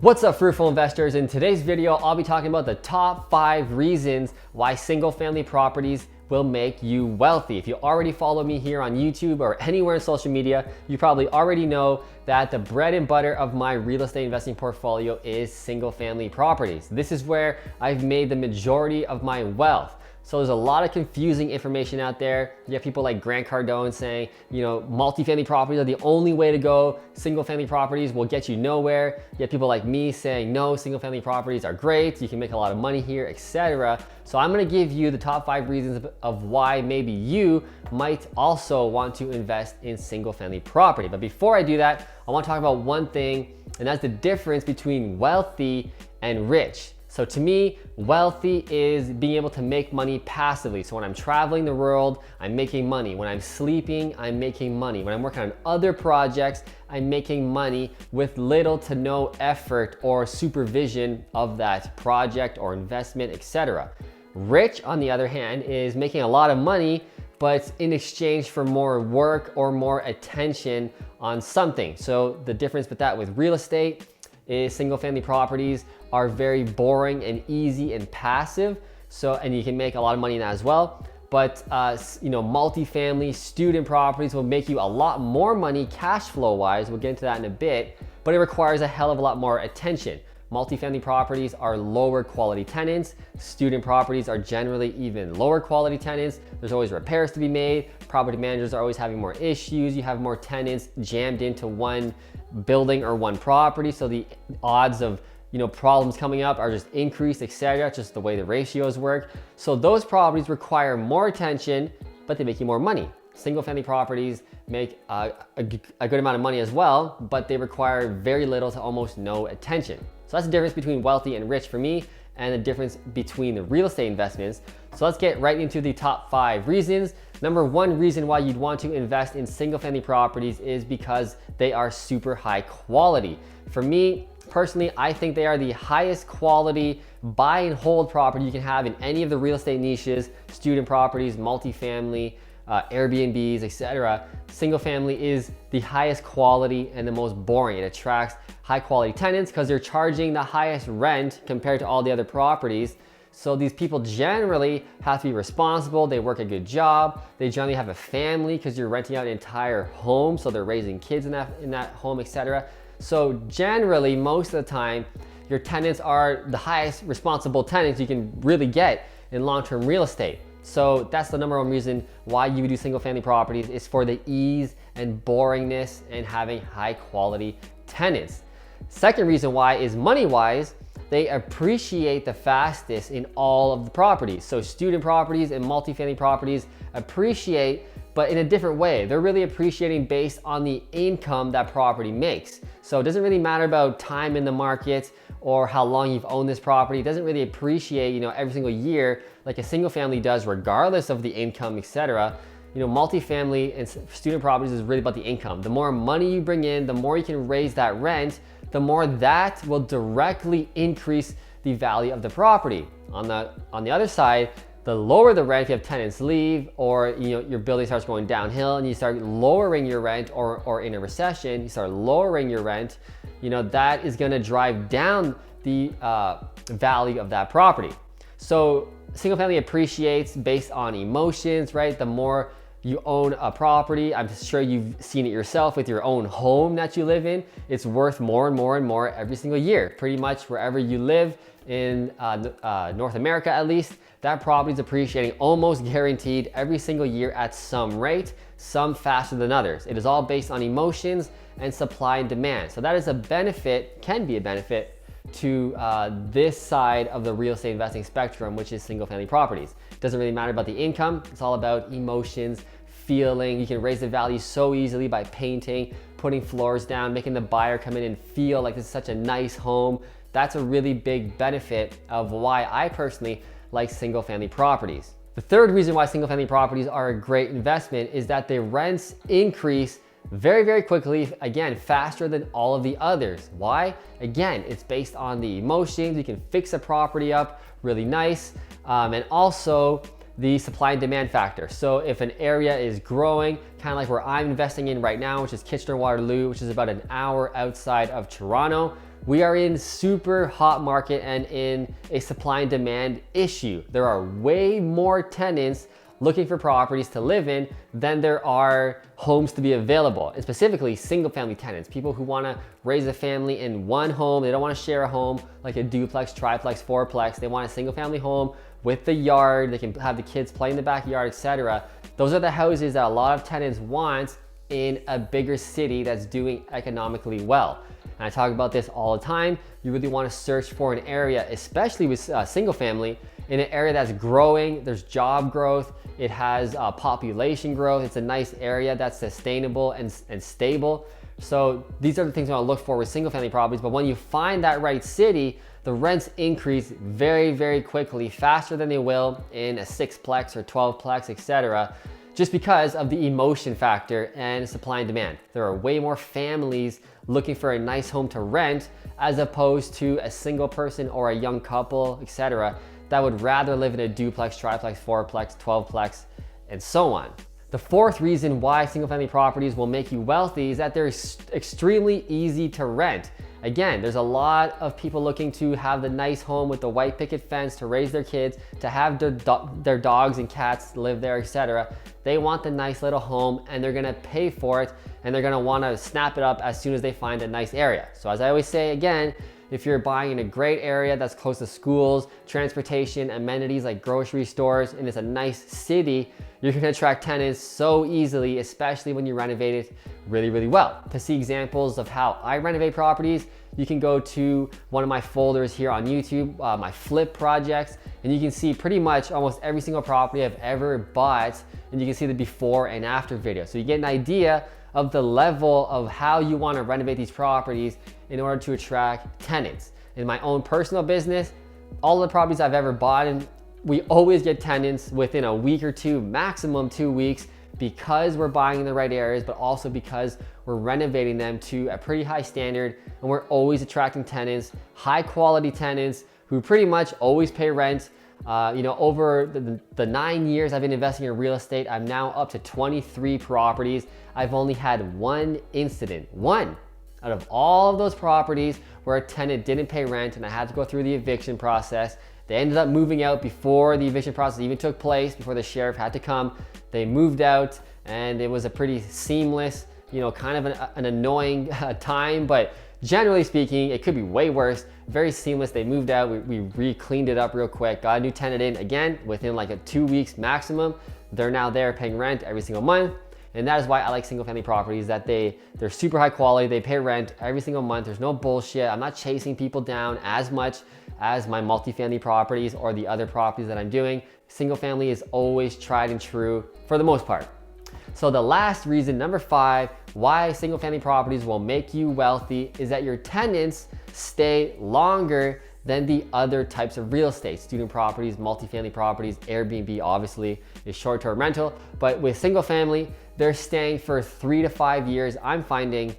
What's up, Fruitful investors? In today's video, I'll be talking about the top 5 reasons why single family properties will make you wealthy. If you already follow me here on YouTube or anywhere in social media, you probably already know that the bread and butter of my real estate investing portfolio is single family properties. This is where I've made the majority of my wealth. So there's a lot of confusing information out there. You have people like Grant Cardone saying, multifamily properties are the only way to go. Single family properties will get you nowhere. You have people like me saying, no, single family properties are great. You can make a lot of money here, etc. So I'm gonna give you the top 5 reasons of why maybe you might also want to invest in single family property. But before I do that, I wanna talk about one thing, and that's the difference between wealthy and rich. So to me, wealthy is being able to make money passively. So when I'm traveling the world, I'm making money. When I'm sleeping, I'm making money. When I'm working on other projects, I'm making money with little to no effort or supervision of that project or investment, etc. Rich, on the other hand, is making a lot of money, but in exchange for more work or more attention on something. So the difference with that with real estate is single family properties are very boring and easy and passive. And you can make a lot of money in that as well. But multifamily student properties will make you a lot more money cash flow wise. We'll get into that in a bit, but it requires a hell of a lot more attention. Multifamily properties are lower quality tenants. Student properties are generally even lower quality tenants. There's always repairs to be made. Property managers are always having more issues. You have more tenants jammed into one building or one property. So the odds of problems coming up are just increased, etc. Just the way the ratios work. So those properties require more attention, but they make you more money. Single family properties make a good amount of money as well, but they require very little to almost no attention. So that's the difference between wealthy and rich for me, and the difference between the real estate investments. So let's get right into the top 5 reasons. Number 1 reason why you'd want to invest in single family properties is because they are super high quality. For me, personally, I think they are the highest quality buy and hold property you can have in any of the real estate niches, student properties, multifamily, Airbnbs, etc. Single family is the highest quality and the most boring. It attracts high quality tenants because they're charging the highest rent compared to all the other properties. So these people generally have to be responsible. They work a good job. They generally have a family because you're renting out an entire home. So they're raising kids in that home, etc. So generally, most of the time, your tenants are the highest responsible tenants you can really get in long-term real estate. So that's the number 1 reason why you would do single family properties, is for the ease and boringness and having high quality tenants. Second reason why is money-wise. They appreciate the fastest in all of the properties. So student properties and multifamily properties appreciate, but in a different way. They're really appreciating based on the income that property makes. So it doesn't really matter about time in the market or how long you've owned this property. It doesn't really appreciate, every single year like a single family does, regardless of the income, etc. Multifamily and student properties is really about the income. The more money you bring in, the more you can raise that rent, the more that will directly increase the value of the property. On the other side, the lower the rent, if you have tenants leave, or your building starts going downhill and you start lowering your rent, or in a recession, you start lowering your rent, that is gonna drive down the value of that property. So single family appreciates based on emotions, right? The more you own a property, I'm sure you've seen it yourself with your own home that you live in, it's worth more and more and more every single year. Pretty much wherever you live in North America, at least, that property is appreciating almost guaranteed every single year at some rate, some faster than others. It is all based on emotions and supply and demand. So that is a benefit, can be a benefit to this side of the real estate investing spectrum, which is single family properties. It doesn't really matter about the income. It's all about emotions, feeling. You can raise the value so easily by painting, putting floors down, making the buyer come in and feel like this is such a nice home. That's a really big benefit of why I personally like single family properties. The third reason why single family properties are a great investment is that the rents increase very, very quickly, again, faster than all of the others. Why? Again, it's based on the emotions. You can fix a property up really nice, and also the supply and demand factor. So if an area is growing, kind of like where I'm investing in right now, which is Kitchener-Waterloo, which is about an hour outside of Toronto, We are in super hot market and in a supply and demand issue. There are way more tenants looking for properties to live in than there are homes to be available, and specifically single family tenants, people who want to raise a family in one home. They don't want to share a home like a duplex, triplex, fourplex. They want a single family home with the yard. They can have the kids play in the backyard, etc. Those are the houses that a lot of tenants want in a bigger city that's doing economically well. And I talk about this all the time. You really want to search for an area, especially with single family, in an area that's growing. There's job growth, it has population growth, it's a nice area that's sustainable and stable. So these are the things you want to look for with single family properties. But when you find that right city, the rents increase very, very quickly, faster than they will in a 6plex or 12plex, etc. just because of the emotion factor and supply and demand. There are way more families looking for a nice home to rent as opposed to a single person or a young couple, etc., that would rather live in a duplex, triplex, fourplex, 12plex, and so on. The fourth reason why single family properties will make you wealthy is that they're extremely easy to rent. Again, there's a lot of people looking to have the nice home with the white picket fence to raise their kids, to have their dogs and cats live there, etc. They want the nice little home and they're gonna pay for it, and they're gonna wanna snap it up as soon as they find a nice area. So as I always say, again, if you're buying in a great area that's close to schools, transportation, amenities like grocery stores, and it's a nice city, you're gonna attract tenants so easily, especially when you renovate it really, really well. To see examples of how I renovate properties, you can go to one of my folders here on YouTube, my flip projects, and you can see pretty much almost every single property I've ever bought, and you can see the before and after video. So you get an idea of the level of how you want to renovate these properties in order to attract tenants. In my own personal business, all the properties I've ever bought, and we always get tenants within a week or two, maximum 2 weeks, because we're buying in the right areas, but also because we're renovating them to a pretty high standard, and we're always attracting tenants, high quality tenants who pretty much always pay rent. Over the 9 years I've been investing in real estate, I'm now up to 23 properties. I've only had one incident, one out of all of those properties where a tenant didn't pay rent and I had to go through the eviction process. They ended up moving out before the eviction process even took place, before the sheriff had to come. They moved out and it was a pretty seamless, kind of an annoying time, but generally speaking, it could be way worse. Very seamless. They moved out. We re-cleaned it up real quick. Got a new tenant in again within like 2 weeks maximum. They're now there paying rent every single month. And that is why I like single family properties, that they're super high quality. They pay rent every single month. There's no bullshit. I'm not chasing people down as much as my multifamily properties or the other properties that I'm doing. Single family is always tried and true for the most part. So the last reason, number 5, why single family properties will make you wealthy is that your tenants stay longer than the other types of real estate. Student properties, multifamily properties, Airbnb obviously is short-term rental, but with single family, they're staying for 3 to 5 years. I'm finding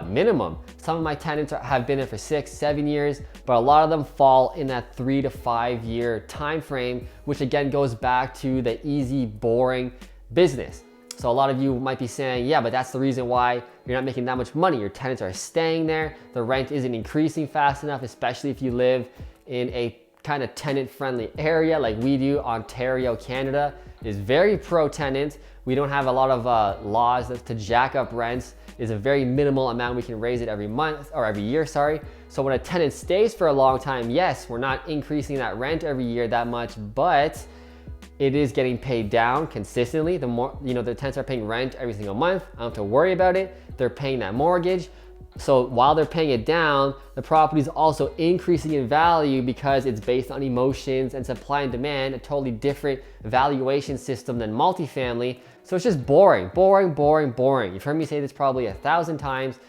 minimum. Some of my tenants have been there for 6, 7 years, but a lot of them fall in that 3 to 5 year time frame, which again goes back to the easy, boring business. So a lot of you might be saying, yeah, but that's the reason why you're not making that much money. Your tenants are staying there. The rent isn't increasing fast enough, especially if you live in a kind of tenant-friendly area like we do. Ontario, Canada is very pro-tenant. We don't have a lot of laws to jack up rents. It's a very minimal amount. We can raise it every month or every year, sorry. So when a tenant stays for a long time, yes, we're not increasing that rent every year that much, but it is getting paid down consistently. The more, the tenants are paying rent every single month. I don't have to worry about it. They're paying that mortgage. So while they're paying it down, the property is also increasing in value because it's based on emotions and supply and demand, a totally different valuation system than multifamily. So it's just boring, boring, boring, boring. You've heard me say this probably 1,000 times,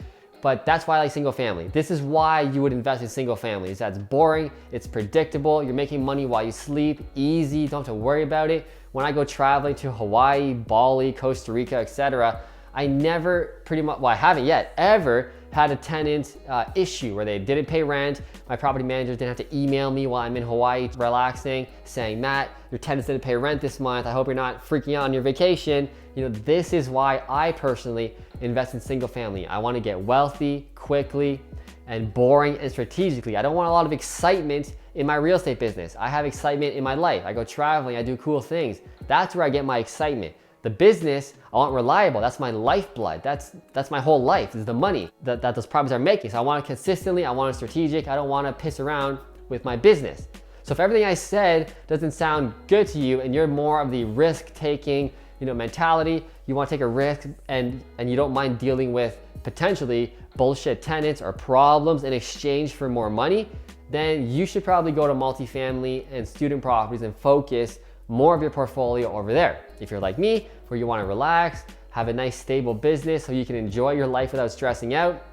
but that's why I like single family. This is why you would invest in single families. That's boring, it's predictable, you're making money while you sleep, easy, don't have to worry about it. When I go traveling to Hawaii, Bali, Costa Rica, etc., I never I haven't yet ever had a tenant issue where they didn't pay rent. My property managers didn't have to email me while I'm in Hawaii relaxing, saying, Matt, your tenants didn't pay rent this month. I hope you're not freaking out on your vacation. You know, this is why I personally invest in single family. I want to get wealthy quickly and boring and strategically. I don't want a lot of excitement in my real estate business. I have excitement in my life. I go traveling, I do cool things. That's where I get my excitement. The business, I want reliable. That's my lifeblood. That's my whole life, is the money that those properties are making. So I want it consistently, I want it strategic. I don't want to piss around with my business. So if everything I said doesn't sound good to you and you're more of the risk-taking, mentality, you want to take a risk and you don't mind dealing with potentially bullshit tenants or problems in exchange for more money, then you should probably go to multifamily and student properties and focus more of your portfolio over there. If you're like me, where you want to relax, have a nice stable business so you can enjoy your life without stressing out,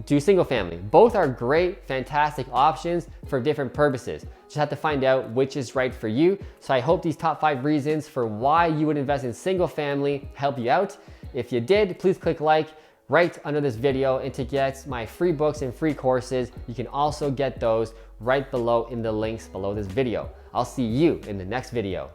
do single family. Both are great, fantastic options for different purposes. Just have to find out which is right for you. So I hope these top 5 reasons for why you would invest in single family help you out. If you did, please click like right under this video, and to get my free books and free courses, you can also get those right below in the links below this video. I'll see you in the next video.